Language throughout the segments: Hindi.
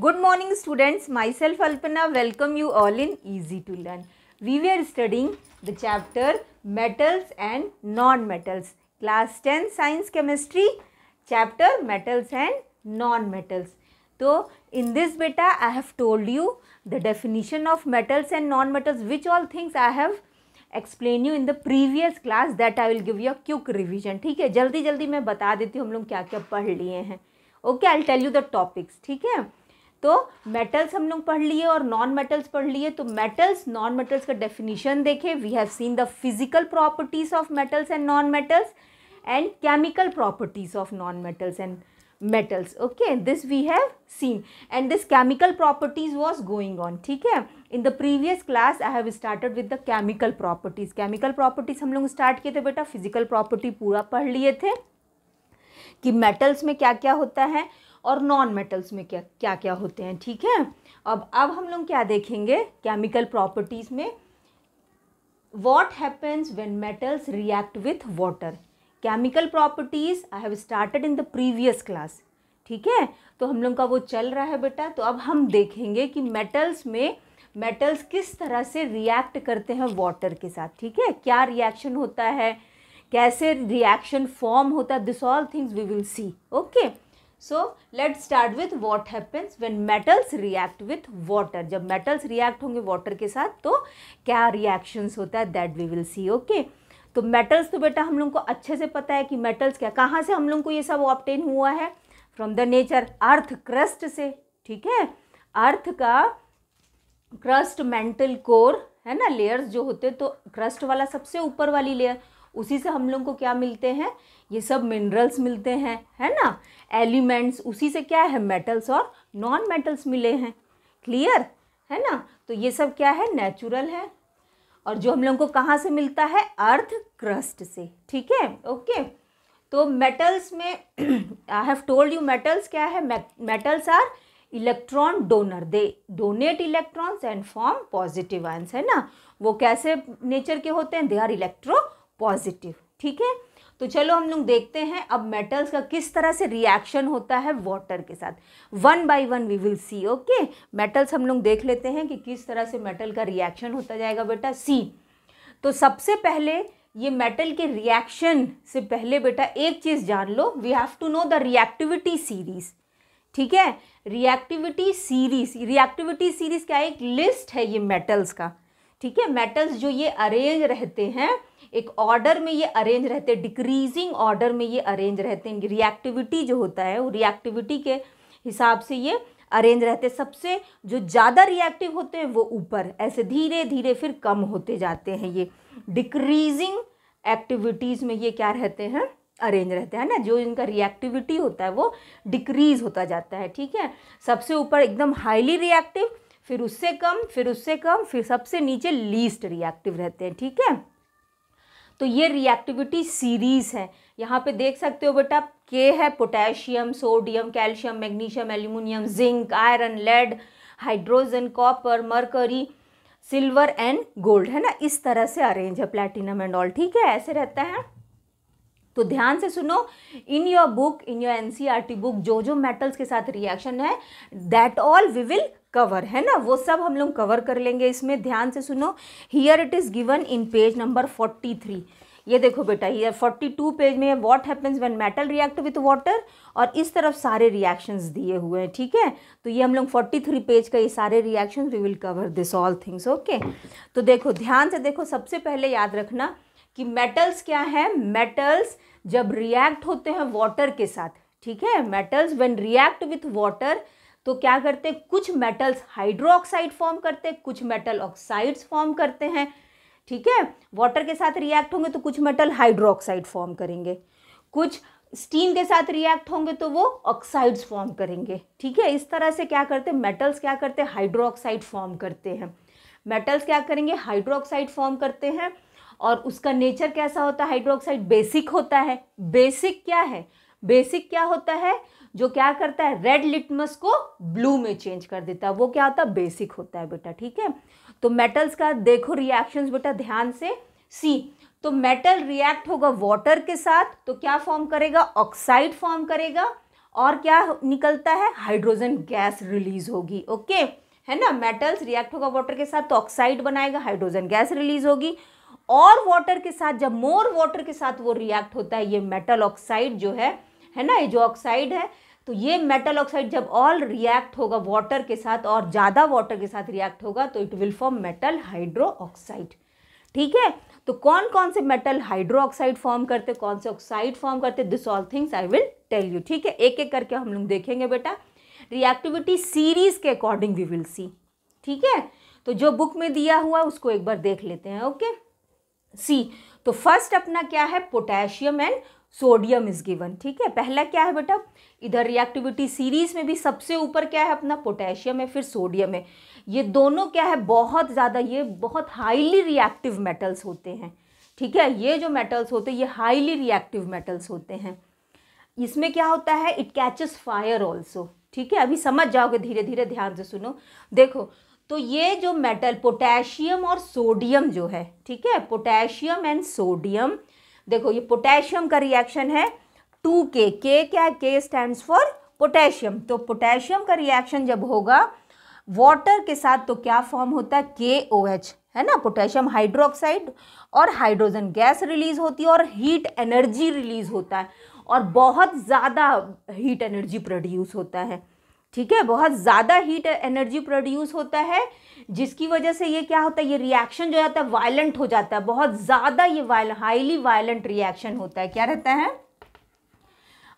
Good morning students, myself Alpana welcome you all in Easy to Learn. We were studying the chapter Metals and Non-Metals, class 10 Science Chemistry, chapter Metals and Non-Metals. So in this beta I have told you the definition of metals and non-metals, which all things I have explain you in the previous class, that I will give you a quick revision. ठीक है, जल्दी जल्दी मैं बता देती हूँ हम लोग क्या क्या पढ़ लिए हैं. Okay, I will tell you the topics. ठीक है, तो मेटल्स हम लोग पढ़ लिए और नॉन मेटल्स पढ़ लिए. तो मेटल्स नॉन मेटल्स का डेफिनेशन देखें. We have seen the physical properties of metals and non metals and chemical properties of non metals and metals. Okay, this we have seen, and this chemical properties was going on. ठीक है, in the previous class I have started with the chemical properties. chemical properties हम लोग स्टार्ट किए थे बेटा. फिजिकल प्रॉपर्टी पूरा पढ़ लिए थे कि मेटल्स में क्या क्या होता है और नॉन मेटल्स में क्या क्या क्या होते हैं. ठीक है, अब हम लोग क्या देखेंगे केमिकल प्रॉपर्टीज में. What happens when metals react with water. Chemical properties I have started in the previous class. ठीक है, तो हम लोग का वो चल रहा है बेटा. तो अब हम देखेंगे कि मेटल्स में मेटल्स किस तरह से रिएक्ट करते हैं वाटर के साथ. ठीक है, क्या रिएक्शन होता है, कैसे रिएक्शन फॉर्म होता है, this all things we will see. Okay, so let's start with what happens when metals react with water. जब मेटल्स रिएक्ट होंगे वाटर के साथ तो क्या रिएक्शंस होता है, that we will see. Okay, तो मेटल्स तो बेटा हम लोग को अच्छे से पता है कि मेटल्स क्या, कहाँ से हम लोग को ये सब ऑब्टेन हुआ है, from the nature, earth crust से. ठीक है, अर्थ का क्रस्ट मेंटल कोर है ना, लेयर्स जो होते हैं, तो क्रस्ट वाला सबसे ऊपर वाली लेयर, उसी से हम लोग को क्या मिलते हैं, ये सब मिनरल्स मिलते हैं, है ना, एलिमेंट्स, उसी से क्या है, मेटल्स और नॉन मेटल्स मिले हैं. क्लियर है ना. तो ये सब क्या है, नेचुरल है, और जो हम लोग को कहाँ से मिलता है, अर्थ क्रस्ट से. ठीक है, ओके. तो मेटल्स में I have told you metals क्या है, metals are electron donor. They donate electrons and form positive ions. है ना, वो कैसे नेचर के होते हैं, दे आर इलेक्ट्रो पॉजिटिव. ठीक है, तो चलो हम लोग देखते हैं अब मेटल्स का किस तरह से रिएक्शन होता है वाटर के साथ. One by one we will see. Okay, metals हम लोग देख लेते हैं कि किस तरह से मेटल का रिएक्शन होता जाएगा बेटा. सी, तो सबसे पहले ये मेटल के रिएक्शन से पहले बेटा एक चीज़ जान लो, we have to know the reactivity series. ठीक है, रिएक्टिविटी सीरीज क्या है, एक लिस्ट है ये मेटल्स का. ठीक है, मेटल्स जो ये अरेंज रहते हैं एक ऑर्डर में, ये अरेंज रहते हैं, डिक्रीजिंग ऑर्डर में ये अरेंज रहते हैं. रिएक्टिविटी जो होता है वो रिएक्टिविटी के हिसाब से ये अरेंज रहते हैं. सबसे जो ज़्यादा रिएक्टिव होते हैं वो ऊपर, ऐसे धीरे धीरे फिर कम होते जाते हैं. ये डिक्रीजिंग एक्टिविटीज़ में ये क्या रहते हैं, अरेंज रहते हैं ना. जो इनका रिएक्टिविटी होता है वो डिक्रीज होता जाता है. ठीक है, सबसे ऊपर एकदम हाईली रिएक्टिव, फिर उससे कम, फिर उससे कम, फिर सबसे नीचे लीस्ट रिएक्टिव रहते हैं. ठीक है, तो ये रिएक्टिविटी सीरीज है. यहाँ पे देख सकते हो बेटा, के है potassium, sodium, calcium, magnesium, aluminium, zinc, iron, lead, hydrogen, copper, mercury, silver and gold. है ना, इस तरह से अरेंज है, प्लैटिनम एंड ऑल. ठीक है, ऐसे रहता है. तो ध्यान से सुनो, in your book, in your NCERT book जो जो मेटल्स के साथ रिएक्शन है, that all we will cover. है ना, वो सब हम लोग कवर कर लेंगे इसमें. ध्यान से सुनो, here it is given in page number 43. ये देखो बेटा, हियर 42 पेज में what happens when metal react with water, और इस तरफ सारे रिएक्शंस दिए हुए हैं. ठीक है, तो ये हम लोग 43 पेज का ये सारे reactions we will cover this all things. Okay, तो देखो ध्यान से देखो, सबसे पहले याद रखना कि मेटल्स क्या है, मेटल्स जब रिएक्ट होते हैं वाटर के साथ. ठीक है, metals when react with water तो क्या करते हैं, कुछ मेटल्स हाइड्रोक्साइड फॉर्म करते हैं, कुछ मेटल ऑक्साइड्स फॉर्म करते हैं. ठीक है, वाटर के साथ रिएक्ट होंगे तो कुछ मेटल हाइड्रोक्साइड फॉर्म करेंगे, कुछ स्टीम के साथ रिएक्ट होंगे तो वो ऑक्साइड्स फॉर्म करेंगे. ठीक है, इस तरह से क्या करते हैं मेटल्स, क्या करते हैं, हाइड्रोक्साइड फॉर्म करते हैं. मेटल्स क्या करेंगे, हाइड्रोक्साइड फॉर्म करते हैं. और उसका नेचर कैसा होता है, हाइड्रोक्साइड बेसिक होता है. बेसिक क्या है, बेसिक क्या होता है, जो क्या करता है, रेड लिटमस को ब्लू में चेंज कर देता है, वो क्या होता है, बेसिक होता है बेटा. ठीक है, तो मेटल्स का देखो रिएक्शंस बेटा ध्यान से. सी, तो मेटल रिएक्ट होगा वाटर के साथ तो क्या फॉर्म करेगा, ऑक्साइड फॉर्म करेगा, और क्या निकलता है, हाइड्रोजन गैस रिलीज होगी। ओके, है ना, मेटल्स रिएक्ट होगा वाटर के साथ तो ऑक्साइड बनाएगा, हाइड्रोजन गैस रिलीज होगी, और वाटर के साथ जब मोर वाटर के साथ वो रिएक्ट होता है, ये मेटल ऑक्साइड जो है ना, ये जो ऑक्साइड है, तो ये मेटल ऑक्साइड जब ऑल रिएक्ट होगा वाटर के साथ और ज़्यादा वाटर के साथ रिएक्ट होगा तो it will form metal hydro oxide. ठीक है, तो कौन कौन से मेटल हाइड्रो ऑक्साइड फॉर्म करते, कौन से ऑक्साइड फॉर्म करते, this all things I will tell you. ठीक है, एक एक करके हम लोग देखेंगे बेटा, रिएक्टिविटी सीरीज के अकॉर्डिंग वी विल सी। ठीक है, तो जो बुक में दिया हुआ उसको एक बार देख लेते हैं। ओके, सी, तो फर्स्ट अपना क्या है, potassium and sodium is given. ठीक है, पहला क्या है बेटा, इधर रिएक्टिविटी सीरीज में भी सबसे ऊपर क्या है अपना, पोटेशियम है, फिर सोडियम है। ये दोनों क्या है, बहुत ज़्यादा, ये बहुत हाईली रिएक्टिव मेटल्स होते हैं। ठीक है, ये जो मेटल्स होते हैं ये हाईली रिएक्टिव मेटल्स होते हैं। इसमें क्या होता है, इट कैचेस फायर ऑल्सो। ठीक है, अभी समझ जाओगे, धीरे धीरे ध्यान से सुनो। देखो, तो ये जो मेटल पोटेशियम और सोडियम जो है, ठीक है, पोटेशियम एंड सोडियम, देखो ये पोटेशियम का रिएक्शन है 2K, के क्या है, के स्टैंड्स फॉर पोटेशियम। तो पोटेशियम का रिएक्शन जब होगा वाटर के साथ तो क्या फॉर्म होता है, KOH, है ना, पोटेशियम हाइड्रोक्साइड, और हाइड्रोजन गैस रिलीज होती है और हीट एनर्जी रिलीज होता है और बहुत ज़्यादा हीट एनर्जी प्रोड्यूस होता है। ठीक है, बहुत ज़्यादा हीट एनर्जी प्रोड्यूस होता है, जिसकी वजह से ये क्या होता है, ये रिएक्शन जो होता है वायलेंट हो जाता है, बहुत ज़्यादा ये हाईली वायलेंट रिएक्शन होता है। क्या रहता है,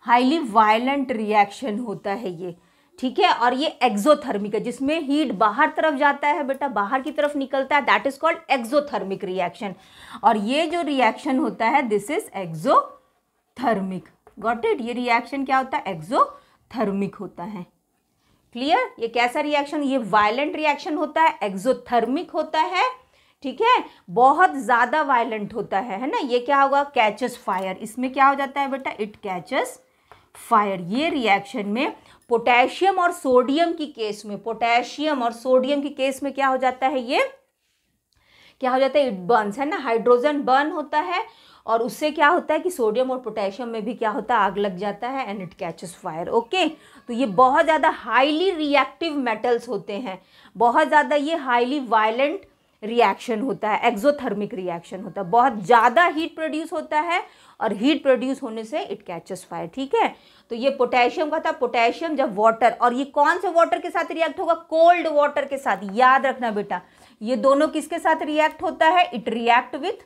हाईली वायलेंट रिएक्शन होता है ये। ठीक है, और ये एक्सोथर्मिक है, जिसमें हीट बाहर तरफ जाता है बेटा, बाहर की तरफ निकलता है, that is called exothermic reaction. और ये जो रिएक्शन होता है this is exothermic. Got it, ये रिएक्शन क्या होता है, एक्सोथर्मिक होता है। क्लियर, ये कैसा रिएक्शन, ये वायलेंट रिएक्शन होता है, एक्सोथर्मिक होता है। ठीक है, बहुत ज़्यादा वायलेंट होता है ना। ये क्या होगा, कैचेस फायर, इसमें क्या हो जाता है बेटा, इट कैचेस फायर। ये रिएक्शन में पोटेशियम और सोडियम की केस में, पोटेशियम और सोडियम की केस में क्या हो जाता है, ये क्या हो जाता है, इट बर्न्स, है ना, हाइड्रोजन बर्न होता है और उससे क्या होता है कि सोडियम और पोटेशियम में भी क्या होता है, आग लग जाता है and it catches fire. Okay, तो ये बहुत ज़्यादा हाईली रिएक्टिव मेटल्स होते हैं, बहुत ज़्यादा ये हाईली वायलेंट रिएक्शन होता है, एक्सोथर्मिक रिएक्शन होता है, बहुत ज़्यादा हीट प्रोड्यूस होता है और हीट प्रोड्यूस होने से इट कैचेस फायर। ठीक है, तो ये पोटेशियम का था, पोटेशियम जब वाटर, और ये कौन से वाटर के साथ रिएक्ट होगा, कोल्ड वाटर के साथ। याद रखना बेटा, ये दोनों किसके साथ रिएक्ट होता है, it react with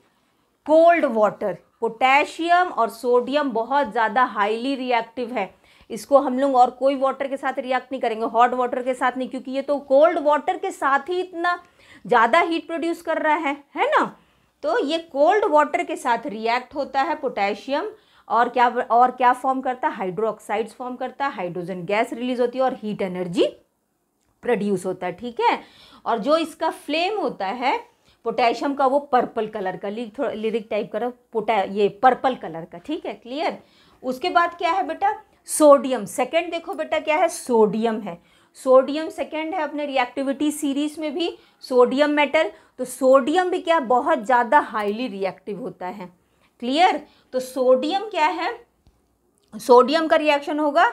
cold water. Potassium और सोडियम बहुत ज़्यादा हाईली रिएक्टिव है, इसको हम लोग और कोई वाटर के साथ रिएक्ट नहीं करेंगे, हॉट वाटर के साथ नहीं, क्योंकि ये तो कोल्ड वाटर के साथ ही इतना ज़्यादा हीट प्रोड्यूस कर रहा है ना। तो ये कोल्ड वाटर के साथ रिएक्ट होता है पोटेशियम, और क्या फॉर्म करता है, हाइड्रो ऑक्साइड्स फॉर्म करता है, हाइड्रोजन गैस रिलीज होती है और हीट एनर्जी प्रोड्यूस होता है। ठीक है, और जो इसका फ्लेम होता है पोटेशियम का, वो पर्पल कलर का, थोड़ा लिरिक टाइप करो, ये पर्पल कलर का। ठीक है, क्लियर। उसके बाद क्या है बेटा, सोडियम। सेकंड देखो बेटा क्या है, सोडियम है, सोडियम सेकंड है अपने रिएक्टिविटी सीरीज में भी, सोडियम मेटल। तो सोडियम भी क्या, बहुत ज़्यादा हाईली रिएक्टिव होता है। क्लियर, तो सोडियम क्या है, सोडियम का रिएक्शन होगा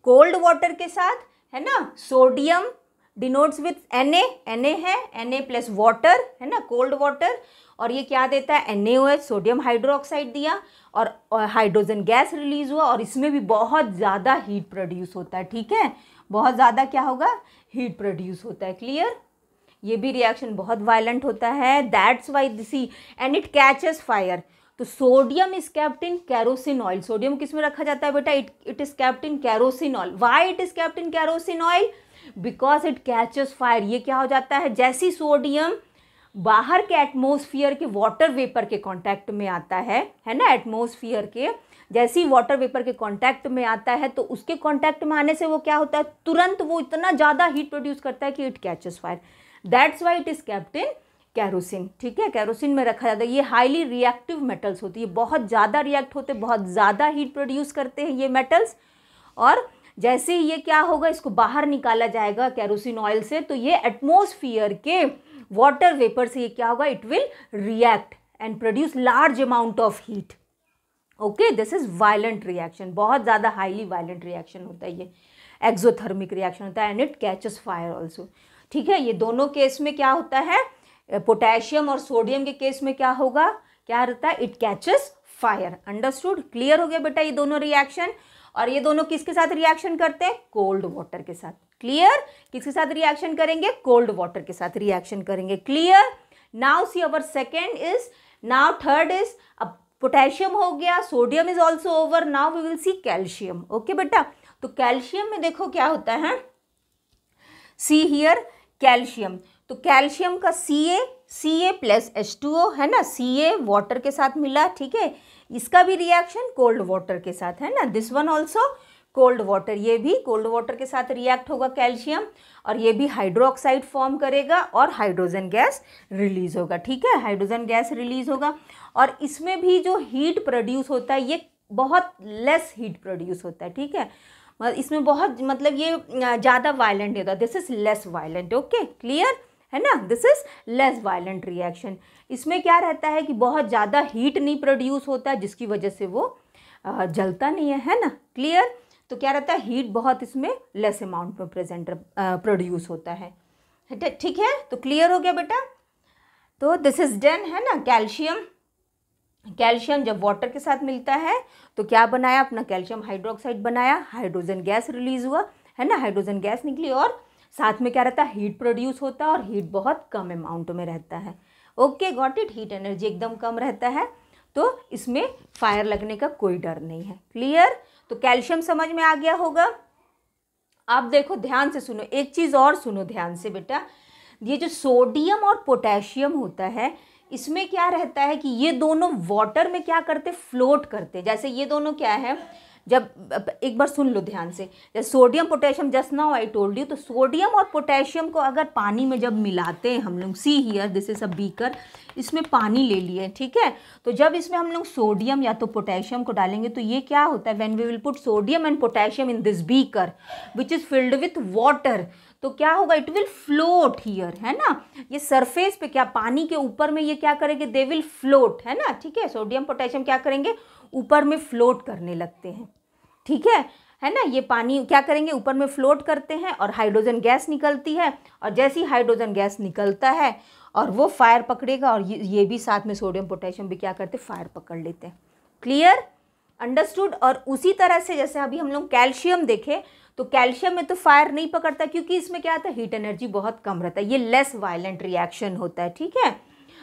कोल्ड वाटर के साथ, है ना, sodium denotes with Na, Na है, Na प्लस वाटर, है ना, कोल्ड वाटर, और ये क्या देता है, NaOH, सोडियम हाइड्रोक्साइड दिया और हाइड्रोजन गैस रिलीज हुआ, और इसमें भी बहुत ज़्यादा हीट प्रोड्यूस होता है। ठीक है, बहुत ज़्यादा क्या होगा, हीट प्रोड्यूस होता है। क्लियर, ये भी रिएक्शन बहुत वायलेंट होता है, that's why this, and it catches fire. तो sodium is kept in kerosene oil, sodium किस में रखा जाता है बेटा, it is kept in kerosene oil. Why it is kept in kerosene oil, because it catches fire. ये क्या हो जाता है, जैसी सोडियम बाहर के एटमोसफियर के वाटर वेपर के कांटेक्ट में आता है ना, एटमोसफियर के जैसी वाटर वेपर के कांटेक्ट में आता है, तो उसके कांटेक्ट में आने से वो क्या होता है, तुरंत वो इतना ज़्यादा हीट प्रोड्यूस करता है कि it catches fire. That's why it is kept in kerosene. ठीक है, कैरोसिन में रखा जाता है। ये हाईली रिएक्टिव मेटल्स होती है, बहुत ज़्यादा रिएक्ट होते, बहुत ज़्यादा हीट प्रोड्यूस करते हैं ये मेटल्स, और जैसे ही ये क्या होगा, इसको बाहर निकाला जाएगा कैरोसिन ऑयल से, तो ये एटमॉस्फेयर के वाटर वेपर से ये क्या होगा, it will react and produce large amount of heat. Okay, this is violent reaction, बहुत ज़्यादा हाईली वायलेंट रिएक्शन होता है ये, एक्सोथर्मिक रिएक्शन होता है and it catches fire also. ठीक है, ये दोनों केस में क्या होता है, पोटेशियम और सोडियम के केस में क्या होगा, क्या रहता है, it catches fire. Understood, clear हो गया बेटा ये दोनों रिएक्शन। और ये दोनों किसके साथ रिएक्शन करते हैं, कोल्ड वाटर के साथ। क्लियर, किसके साथ रिएक्शन करेंगे, कोल्ड वाटर के साथ रिएक्शन करेंगे। Clear, now see our second is, now third is, अब पोटेशियम हो गया, sodium is also over, now we will see calcium. Okay बेटा, तो कैल्शियम में देखो क्या होता है, सी हियर कैल्शियम, तो कैल्शियम का Ca प्लस H2O है ना, Ca वाटर के साथ मिला, ठीक है, इसका भी रिएक्शन कोल्ड वाटर के साथ है ना, this one also cold water, ये भी कोल्ड वाटर के साथ रिएक्ट होगा कैल्शियम, और ये भी हाइड्रोक्साइड फॉर्म करेगा और हाइड्रोजन गैस रिलीज होगा। ठीक है, हाइड्रोजन गैस रिलीज होगा, और इसमें भी जो हीट प्रोड्यूस होता है ये बहुत लेस हीट प्रोड्यूस होता है। ठीक है, इसमें बहुत मतलब ये ज़्यादा वायलेंट होता है, this is less violent. Okay, clear है ना, this is less violent reaction. इसमें क्या रहता है कि बहुत ज़्यादा हीट नहीं प्रोड्यूस होता है, जिसकी वजह से वो जलता नहीं है ना। क्लियर, तो क्या रहता है, हीट बहुत इसमें लेस अमाउंट में प्रोड्यूस होता है। ठीक है, तो क्लियर हो गया बेटा, तो दिस इज डन है ना। कैल्शियम जब वाटर के साथ मिलता है तो क्या बनाया, अपना कैल्शियम हाइड्रोक्साइड बनाया, हाइड्रोजन गैस रिलीज हुआ है ना, हाइड्रोजन गैस निकली, और साथ में क्या रहता है, हीट प्रोड्यूस होता है, और हीट बहुत कम अमाउंट में रहता है। Okay, got it, heat energy एकदम कम रहता है, तो इसमें फायर लगने का कोई डर नहीं है। क्लियर, तो कैल्शियम समझ में आ गया होगा। आप देखो ध्यान से सुनो, एक चीज़ और सुनो ध्यान से बेटा, ये जो सोडियम और पोटेशियम होता है, इसमें क्या रहता है कि ये दोनों वाटर में क्या करते, फ्लोट करते। जैसे ये दोनों क्या है, जब एक बार सुन लो ध्यान से, जैसे sodium potassium, just now I told you, तो सोडियम और पोटेशियम को अगर पानी में जब मिलाते हैं हम लोग, see here this is a beaker, इसमें पानी ले लिए, ठीक है, तो जब इसमें हम लोग सोडियम या तो पोटेशियम को डालेंगे तो ये क्या होता है, when we will put sodium and potassium in this beaker which is filled with water, तो क्या होगा, इट विल फ्लोट हियर, है ना, ये सरफेस पे क्या पानी के ऊपर में ये क्या करेंगे, दे विल फ्लोट, है ना। ठीक है, सोडियम पोटेशियम क्या करेंगे, ऊपर में फ्लोट करने लगते हैं। ठीक है ना, ये पानी क्या करेंगे, ऊपर में फ्लोट करते हैं, और हाइड्रोजन गैस निकलती है, और जैसे ही हाइड्रोजन गैस निकलता है और वो फायर पकड़ेगा, और ये भी साथ में सोडियम पोटेशियम भी क्या करते, फायर पकड़ लेते हैं। Clear, understood. और उसी तरह से जैसे अभी हम लोग कैल्शियम देखें, तो कैल्शियम में तो फायर नहीं पकड़ता, क्योंकि इसमें क्या आता है, हीट एनर्जी बहुत कम रहता है, ये लेस वायलेंट रिएक्शन होता है। ठीक है,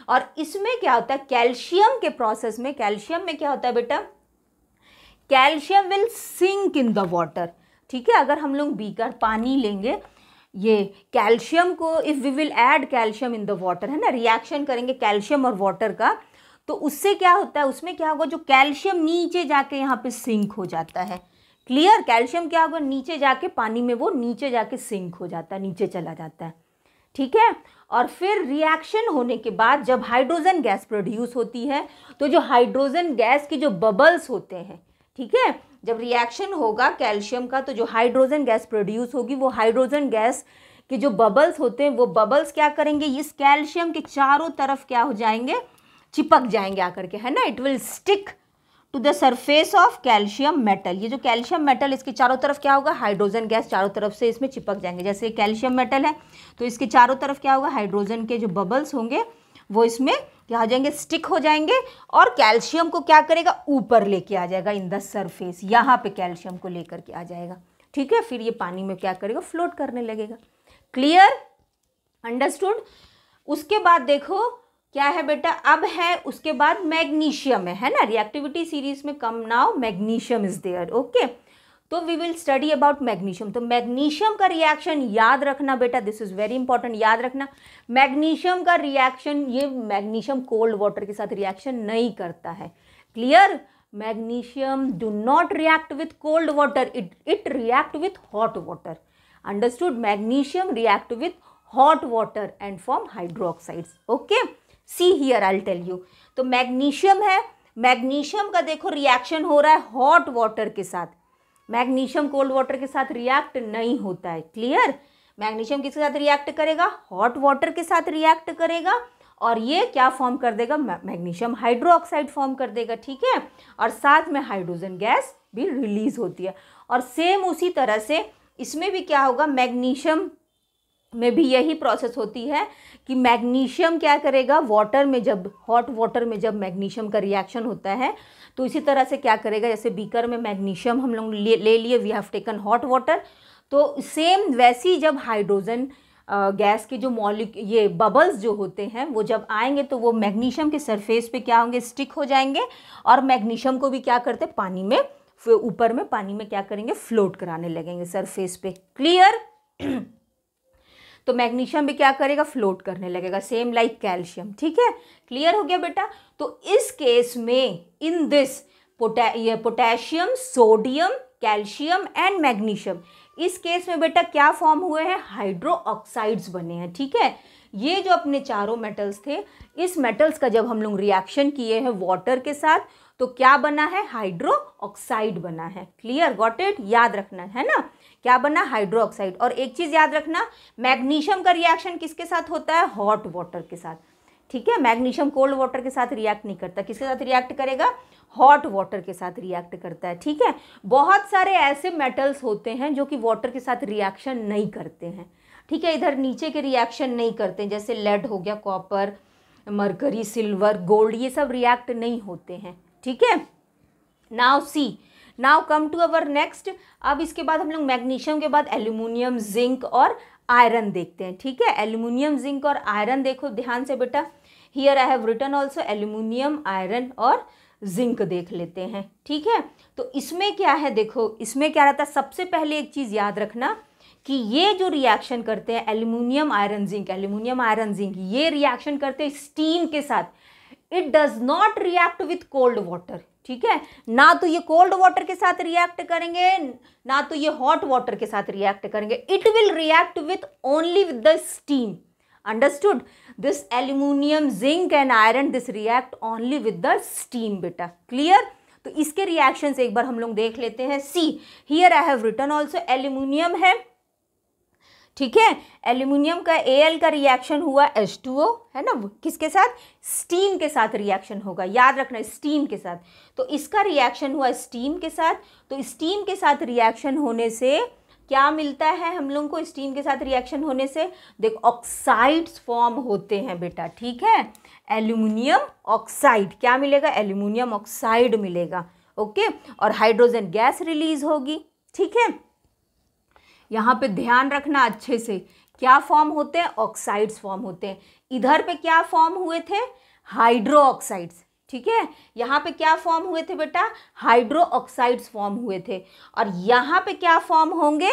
और इसमें क्या होता है, कैल्शियम के प्रोसेस में, कैल्शियम में क्या होता है बेटा, calcium will sink in the water. ठीक है, अगर हम लोग बीकर पानी लेंगे, ये कैल्शियम को, if we will add calcium in the water, है ना, रिएक्शन करेंगे कैल्शियम और वाटर का, तो उससे क्या होता है, उसमें क्या होगा, जो कैल्शियम नीचे जाके यहाँ पे सिंक हो जाता है। क्लियर, कैल्शियम क्या होगा, नीचे जाके पानी में वो नीचे जाके सिंक हो जाता है, नीचे चला जाता है। ठीक है, और फिर रिएक्शन होने के बाद जब हाइड्रोजन गैस प्रोड्यूस होती है, तो जो हाइड्रोजन गैस की जो बबल्स होते हैं, ठीक है, जब रिएक्शन होगा कैल्शियम का, तो जो हाइड्रोजन गैस प्रोड्यूस होगी, वो हाइड्रोजन गैस के जो बबल्स होते हैं, वो बबल्स क्या करेंगे, इस कैल्शियम के चारों तरफ क्या हो जाएंगे, चिपक जाएंगे आकर के, है ना, it will stick to the surface of calcium metal. ये जो कैल्शियम मेटल, इसके चारों तरफ क्या होगा, हाइड्रोजन गैस चारों तरफ से इसमें चिपक जाएंगे। जैसे कैल्शियम मेटल है तो इसके चारों तरफ क्या होगा, हाइड्रोजन के जो बबल्स होंगे वो इसमें क्या हो जाएंगे, स्टिक हो जाएंगे, और कैल्शियम को क्या करेगा, ऊपर लेके आ जाएगा इन द सरफेस, यहाँ पे कैल्शियम को लेकर के आ जाएगा। ठीक है, फिर ये पानी में क्या करेगा, फ्लोट करने लगेगा। Clear, understood. उसके बाद देखो क्या है बेटा, अब है उसके बाद मैग्नीशियम है ना, रिएक्टिविटी सीरीज में come now magnesium is there. Okay, तो we will study about magnesium. तो मैग्नीशियम का रिएक्शन याद रखना बेटा, दिस इज वेरी इंपॉर्टेंट, याद रखना मैग्नीशियम का रिएक्शन, ये मैग्नीशियम कोल्ड वाटर के साथ रिएक्शन नहीं करता है। Clear, magnesium do not react with cold water, it react with hot water. Understood, magnesium react with hot water and form hydroxides. Okay, see here I will tell you. तो मैग्नीशियम है, मैग्नीशियम का देखो रिएक्शन हो रहा है हॉट वाटर के साथ, मैग्नीशियम कोल्ड वाटर के साथ रिएक्ट नहीं होता है। क्लियर, मैग्नीशियम किसके साथ रिएक्ट करेगा, हॉट वाटर के साथ रिएक्ट करेगा, और ये क्या फॉर्म कर देगा, मैग्नीशियम हाइड्रोक्साइड फॉर्म कर देगा, ठीक है, और साथ में हाइड्रोजन गैस भी रिलीज होती है। और सेम उसी तरह से इसमें भी क्या होगा, मैग्नीशियम में भी यही प्रोसेस होती है कि मैग्नीशियम क्या करेगा, वाटर में जब हॉट वाटर में जब मैग्नीशियम का रिएक्शन होता है तो इसी तरह से क्या करेगा, जैसे बीकर में मैग्नीशियम हम लोग ले लिए, we have taken hot water, तो सेम वैसी जब हाइड्रोजन गैस के जो ये बबल्स जो होते हैं वो जब आएंगे तो वो मैग्नीशियम के सरफेस पे क्या होंगे, स्टिक हो जाएंगे, और मैग्नीशियम को भी क्या करते हैं, पानी में ऊपर में पानी में क्या करेंगे, फ्लोट कराने लगेंगे सरफेस पे। क्लियर? तो मैग्नीशियम भी क्या करेगा, फ्लोट करने लगेगा, सेम लाइक कैल्शियम। ठीक है, क्लियर हो गया बेटा? तो इस केस में in this potassium, sodium, calcium and magnesium, इस केस में बेटा क्या फॉर्म हुए हैं, हाइड्रो ऑक्साइड्स बने हैं। ठीक है, ये जो अपने चारों मेटल्स थे, इस मेटल्स का जब हम लोग रिएक्शन किए हैं वाटर के साथ तो क्या बना है, हाइड्रो ऑक्साइड बना है। क्लियर? Got it? याद रखना है ना, क्या बना, हाइड्रो ऑक्साइड। और एक चीज याद रखना, मैग्नीशियम का रिएक्शन किसके साथ होता है, हॉट वाटर के साथ। ठीक है, मैग्नीशियम कोल्ड वाटर के साथ रिएक्ट नहीं करता, किसके साथ रिएक्ट करेगा, हॉट वाटर के साथ रिएक्ट करता है। ठीक है, बहुत सारे ऐसे मेटल्स होते हैं जो कि वाटर के साथ रिएक्शन नहीं करते हैं। ठीक है, इधर नीचे के रिएक्शन नहीं करते हैं, जैसे लेड हो गया, कॉपर, मरकरी, सिल्वर, गोल्ड, ये सब रिएक्ट नहीं होते हैं। ठीक है, now see, now come to our next. अब इसके बाद हम लोग मैग्नीशियम के बाद एल्यूमिनियम, जिंक और आयरन देखते हैं। ठीक है, एल्यूमिनियम, जिंक और आयरन देखो ध्यान से बेटा, here I have written also aluminium, iron और जिंक देख लेते हैं। ठीक है, तो इसमें क्या है, देखो इसमें क्या रहता है, सबसे पहले एक चीज याद रखना कि ये जो रिएक्शन करते हैं aluminium iron zinc, aluminium iron zinc, ये रिएक्शन करते हैं स्टीम के साथ। It does not react with cold water. ठीक है, ना तो ये कोल्ड वाटर के साथ रिएक्ट करेंगे, ना तो ये हॉट वाटर के साथ रिएक्ट करेंगे। It will react with only with the steam. Understood? This aluminium, zinc and iron, this react only with the steam बेटा। क्लियर? तो इसके रिएक्शंस एक बार हम लोग देख लेते हैं। See, here I have written also aluminium है। ठीक है, एल्यूमिनियम का Al का रिएक्शन हुआ H2O, है ना, किसके साथ, स्टीम के साथ रिएक्शन होगा, याद रखना, स्टीम के साथ। तो इसका रिएक्शन हुआ स्टीम के साथ, तो स्टीम के साथ रिएक्शन होने से क्या मिलता है हम लोगों को, स्टीम के साथ रिएक्शन होने से देखो ऑक्साइड्स फॉर्म होते हैं बेटा। ठीक है, एल्यूमिनियम ऑक्साइड, क्या मिलेगा, एल्यूमिनियम ऑक्साइड मिलेगा। ओके, और हाइड्रोजन गैस रिलीज होगी। ठीक है, यहाँ पे ध्यान रखना अच्छे से, क्या फॉर्म होते हैं, ऑक्साइड्स फॉर्म होते हैं। इधर पे क्या फॉर्म हुए थे, हाइड्रो ऑक्साइड्स। ठीक है, यहाँ पे क्या फॉर्म हुए थे बेटा, हाइड्रो ऑक्साइड्स फॉर्म हुए थे, और यहाँ पे क्या फॉर्म होंगे,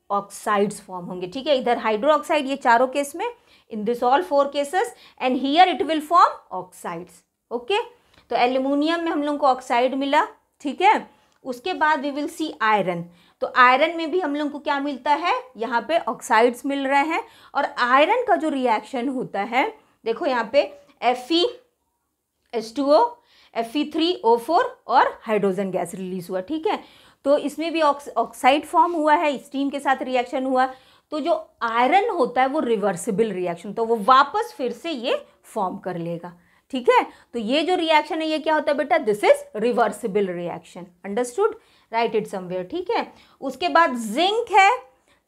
ऑक्साइड्स फॉर्म होंगे। ठीक है, इधर हाइड्रो ऑक्साइड, ये चारों केस में, in this all 4 cases, and here it will form oxides. Okay, तो एल्यूमिनियम में हम लोग को ऑक्साइड मिला। ठीक है, उसके बाद वी विल सी आयरन। तो आयरन में भी हम लोग को क्या मिलता है, यहाँ पे ऑक्साइड्स मिल रहे हैं, और आयरन का जो रिएक्शन होता है, देखो यहाँ पे Fe(H2O), Fe3O4 और हाइड्रोजन गैस रिलीज हुआ। ठीक है, तो इसमें भी ऑक्साइड फॉर्म हुआ है, स्टीम के साथ रिएक्शन हुआ। तो जो आयरन होता है वो रिवर्सिबल रिएक्शन, तो वो वापस फिर से ये फॉर्म कर लेगा। ठीक है, तो ये जो रिएक्शन है ये क्या होता है बेटा, this is reversible reaction. Understood? Right it somewhere. ठीक है, उसके बाद जिंक है।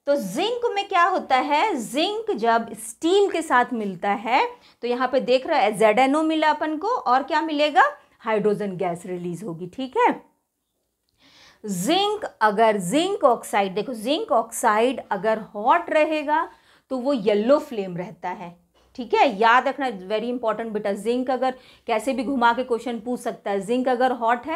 तो जिंक में क्या होता है, जिंक जब स्टीम के साथ मिलता है तो यहाँ पे देख रहा है ZNO मिला अपन को, और क्या मिलेगा, हाइड्रोजन गैस रिलीज होगी। ठीक है, जिंक, अगर जिंक ऑक्साइड, देखो जिंक ऑक्साइड अगर हॉट रहेगा तो वो येलो फ्लेम रहता है। ठीक है, याद रखना, वेरी इंपॉर्टेंट बेटा। जिंक अगर कैसे भी घुमा के क्वेश्चन पूछ सकता है, जिंक अगर हॉट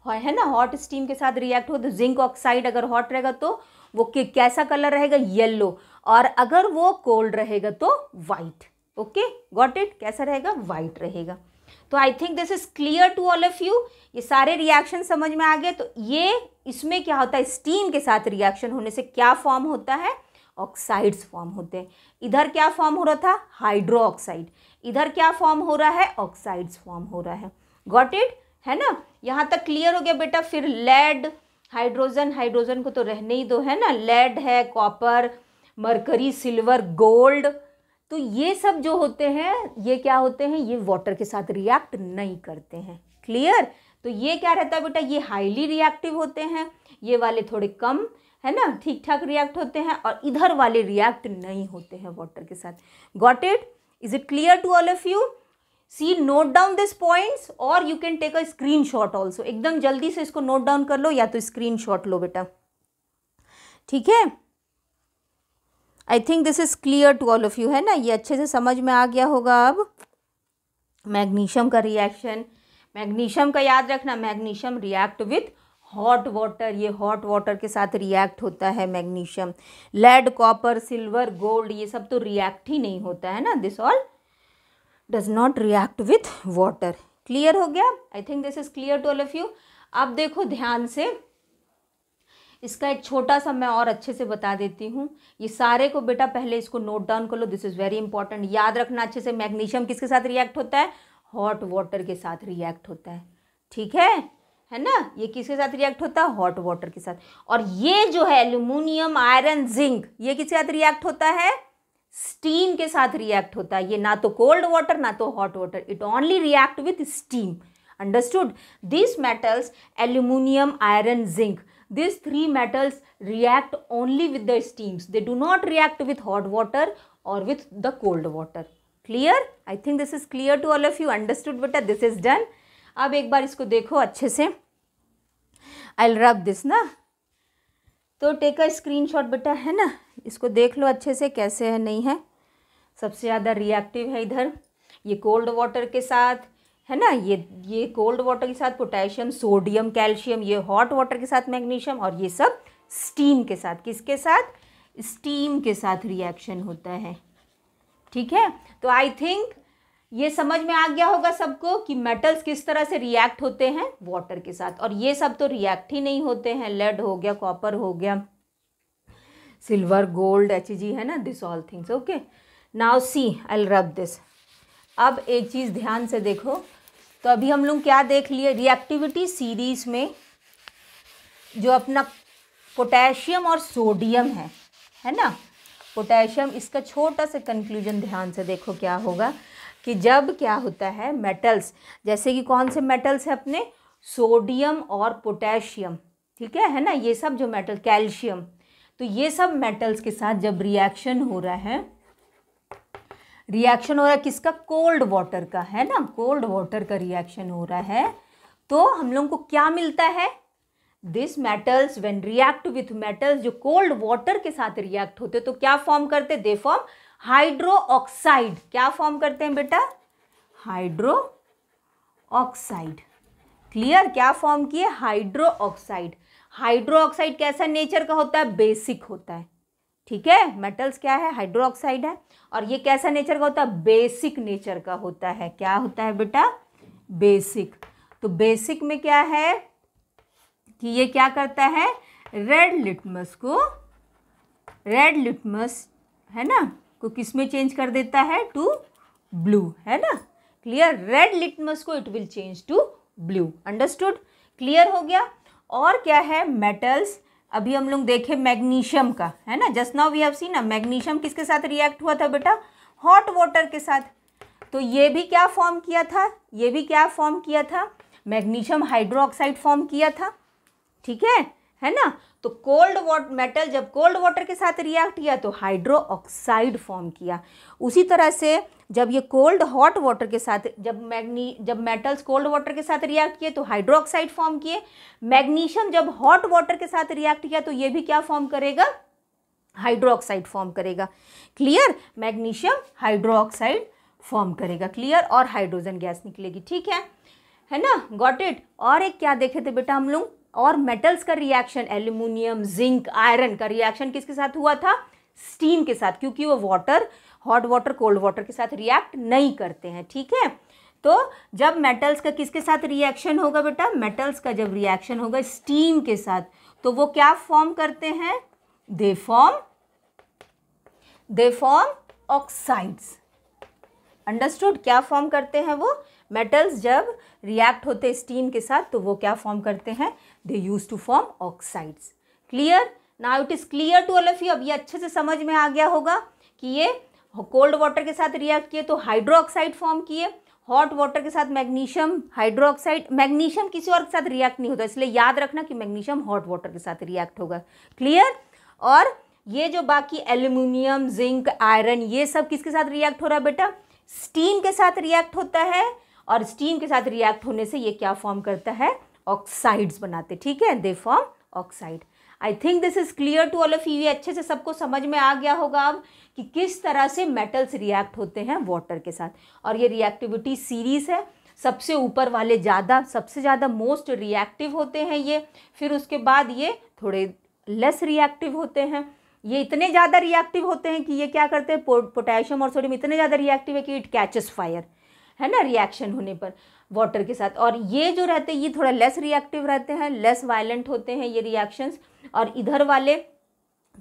है ना, हॉट स्टीम के साथ रिएक्ट हो, तो जिंक ऑक्साइड अगर हॉट रहेगा तो वो कैसा कलर रहेगा, येलो, और अगर वो कोल्ड रहेगा तो वाइट। Okay, got it? कैसा रहेगा, वाइट रहेगा। तो I think this is clear to all of you. ये सारे रिएक्शन समझ में आ गए। तो ये इसमें क्या होता है, स्टीम के साथ रिएक्शन होने से क्या फॉर्म होता है, ऑक्साइड्स फॉर्म होते हैं। इधर क्या फॉर्म हो रहा था, हाइड्रो ऑक्साइड, इधर क्या फॉर्म हो रहा है, ऑक्साइड्स फॉर्म हो रहा है। Got it? है ना, यहाँ तक क्लियर हो गया बेटा। फिर लेड, हाइड्रोजन, हाइड्रोजन को तो रहने ही दो, है ना, लेड है, कॉपर, मरकरी, सिल्वर, गोल्ड, तो ये सब जो होते हैं ये क्या होते हैं, ये वाटर के साथ रिएक्ट नहीं करते हैं। क्लियर। तो ये क्या रहता है बेटा, ये हाईली रिएक्टिव होते हैं, ये वाले थोड़े कम है ना, ठीक ठाक रिएक्ट होते हैं, और इधर वाले रिएक्ट नहीं होते हैं वाटर के साथ। Got it? Is it clear to all of you? See, note down this points और you can take a screenshot also. एकदम जल्दी से इसको नोट डाउन कर लो या तो स्क्रीनशॉट लो बेटा, ठीक है। I think this is clear to all of you, है ना, ये अच्छे से समझ में आ गया होगा। अब मैग्नीशियम का रिएक्शन, मैग्नीशियम का याद रखना, magnesium react with hot water, ये हॉट वाटर के साथ रिएक्ट होता है magnesium. Lead, copper, silver, gold, ये सब तो रिएक्ट ही नहीं होता है ना, this all does not react with water. Clear हो गया? I think this is clear to all of you. अब देखो ध्यान से, इसका एक छोटा सा मैं और अच्छे से बता देती हूँ। ये सारे को बेटा पहले इसको नोट डाउन कर लो, दिस इज़ वेरी इंपॉर्टेंट। याद रखना अच्छे से, मैग्नीशियम किसके साथ रिएक्ट होता है, हॉट वाटर के साथ रिएक्ट होता है, ठीक है ना। ये किसके साथ रिएक्ट होता है, हॉट वाटर के साथ। और ये जो है एल्यूमिनियम, आयरन, जिंक, ये किसके साथ रिएक्ट होता है, स्टीम के साथ रिएक्ट होता है। ये ना तो कोल्ड वाटर ना तो hot water, it only react with steam. Understood? This metals, aluminium, iron, zinc, these three metals react only with the steams. They do not react with hot water or with the cold water. Clear? I think this is clear to all of you. Understood बेटा? This is done. अब एक बार इसको देखो अच्छे से। I'll rub this ना, तो टेक अ स्क्रीनशॉट बेटा, है ना, इसको देख लो अच्छे से कैसे है, नहीं है। सबसे ज़्यादा रिएक्टिव है इधर, ये कोल्ड वाटर के साथ, है ना, ये कोल्ड वाटर के साथ पोटेशियम, सोडियम, कैल्शियम, ये हॉट वाटर के साथ मैग्नीशियम, और ये सब स्टीम के साथ, किसके साथ, स्टीम के साथ रिएक्शन होता है, ठीक है। तो आई थिंक ये समझ में आ गया होगा सबको कि मेटल्स किस तरह से रिएक्ट होते हैं वाटर के साथ, और ये सब तो रिएक्ट ही नहीं होते हैं। लेड हो गया, कॉपर हो गया, सिल्वर, गोल्ड, Hg, है ना, this all things. Okay, now see, I will rub this. अब एक चीज़ ध्यान से देखो, तो अभी हम लोग क्या देख लिए, रिएक्टिविटी सीरीज में जो अपना पोटेशियम और सोडियम है ना, पोटेशियम, इसका छोटा सा कंक्लूजन ध्यान से देखो क्या होगा कि जब क्या होता है मेटल्स, जैसे कि कौन से मेटल्स है अपने, सोडियम और पोटेशियम, ठीक है ना, ये सब जो मेटल, कैल्शियम, तो ये सब मेटल्स के साथ जब रिएक्शन हो रहा है, रिएक्शन हो रहा है किसका, कोल्ड वाटर का, है ना, कोल्ड वाटर का रिएक्शन हो रहा है, तो हम लोग को क्या मिलता है, this metals when react with metals जो कोल्ड वाटर के साथ रिएक्ट होते तो क्या फॉर्म करते, दे फॉर्म हाइड्रो ऑक्साइड। क्या फॉर्म करते हैं बेटा, हाइड्रो ऑक्साइड। क्लियर? क्या फॉर्म किए, हाइड्रो ऑक्साइड। हाइड्रो ऑक्साइड कैसा नेचर का होता है, बेसिक होता है, ठीक है। मेटल्स क्या है, हाइड्रो ऑक्साइड है, और ये कैसा नेचर का होता है, बेसिक नेचर का होता है। क्या होता है बेटा, बेसिक। तो बेसिक में क्या है कि ये क्या करता है, रेड लिटमस को, रेड लिटमस, है ना, को किस में चेंज कर देता है, टू ब्लू, है ना। क्लियर? रेड लिटमस को it will change to blue. Understood? Clear हो गया। और क्या है, मेटल्स, अभी हम लोग देखें मैग्नीशियम का, है ना, just now we have seen ना, मैग्नीशियम किसके साथ रिएक्ट हुआ था बेटा, हॉट वाटर के साथ। तो ये भी क्या फॉर्म किया था, ये भी क्या फॉर्म किया था, मैग्नीशियम हाइड्रो ऑक्साइड फॉर्म किया था, ठीक है ना। तो कोल्ड वाटर मेटल जब कोल्ड वाटर के साथ रिएक्ट किया तो हाइड्रो ऑक्साइड फॉर्म किया। उसी तरह से जब ये कोल्ड हॉट वाटर के साथ, जब मेटल्स कोल्ड वाटर के साथ रिएक्ट किए तो हाइड्रो ऑक्साइड फॉर्म किए। मैग्नीशियम जब हॉट वाटर के साथ रिएक्ट किया तो ये भी क्या फॉर्म करेगा, हाइड्रो ऑक्साइड फॉर्म करेगा। Clear? Magnesium hydro oxide form करेगा। क्लियर? और हाइड्रोजन गैस निकलेगी, ठीक है ना। Got it? और एक क्या देखे थे बेटा हम लोग, और मेटल्स का रिएक्शन, एल्यूमिनियम, जिंक, आयरन का रिएक्शन किसके साथ हुआ था, स्टीम के साथ, क्योंकि वो water, hot water, cold water के साथ रिएक्ट नहीं करते हैं, ठीक है। तो जब मेटल्स का किसके साथ रिएक्शन होगा बेटा, मेटल्स का जब रिएक्शन होगा स्टीम के साथ, तो वो क्या फॉर्म करते हैं, दे फॉर्म ऑक्साइड्स। अंडरस्टूड? क्या फॉर्म करते हैं वो मेटल्स जब रिएक्ट होते स्टीम के साथ, तो वो क्या फॉर्म करते हैं, they use to form oxides. Clear? Now it is clear to all of you. अब ये अच्छे से समझ में आ गया होगा कि ये कोल्ड वाटर के साथ रिएक्ट किए तो हाइड्रोक्साइड फॉर्म किए, हॉट वाटर के साथ मैग्नीशियम हाइड्रोक्साइड, मैग्नीशियम किसी और के साथ रिएक्ट नहीं होता, इसलिए याद रखना कि मैग्नीशियम हॉट वाटर के साथ रिएक्ट होगा। क्लियर? और ये जो बाकी एल्यूमिनियम, जिंक, आयरन, ये सब किसके साथ रिएक्ट हो रहा है बेटा? स्टीम के साथ रिएक्ट होता है, और स्टीम के साथ रिएक्ट होने से ये क्या फॉर्म करता है? ऑक्साइड्स बनाते। ठीक है, they form oxide. I think this is clear to all of you. ये अच्छे से सबको समझ में आ गया होगा अब कि किस तरह से मेटल्स रिएक्ट होते हैं वाटर के साथ। और ये रिएक्टिविटी सीरीज है, सबसे ऊपर वाले सबसे ज़्यादा मोस्ट रिएक्टिव होते हैं ये, फिर उसके बाद ये थोड़े लेस रिएक्टिव होते हैं। ये इतने ज़्यादा रिएक्टिव होते हैं कि ये क्या करते हैं, पोटेशियम और सोडियम इतने ज़्यादा रिएक्टिव है कि इट कैचेस फायर, है ना, रिएक्शन होने पर वाटर के साथ। और ये जो रहते हैं ये थोड़ा लेस रिएक्टिव रहते हैं, लेस वायलेंट होते हैं ये रिएक्शंस। और इधर वाले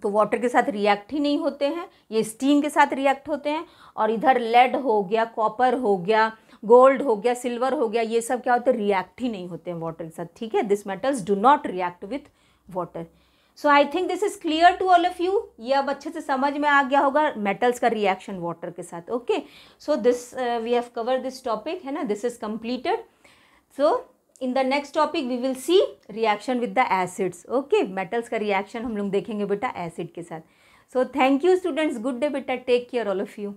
तो वाटर के साथ रिएक्ट ही नहीं होते हैं, ये स्टीम के साथ रिएक्ट होते हैं। और इधर लेड हो गया, कॉपर हो गया, गोल्ड हो गया, सिल्वर हो गया, ये सब क्या होते हैं, रिएक्ट ही नहीं होते हैं वाटर के साथ। ठीक है, this metals do not react with water. So I think this is clear to all of you. ये अब अच्छे से समझ में आ गया होगा मेटल्स का रिएक्शन वाटर के साथ। Okay, so this we have cover this topic, है ना, this is completed. So in the next topic we will see reaction with the acids. Okay, metals का रिएक्शन हम लोग देखेंगे बेटा एसिड के साथ। So thank you students, good day बेटा, take care all of you.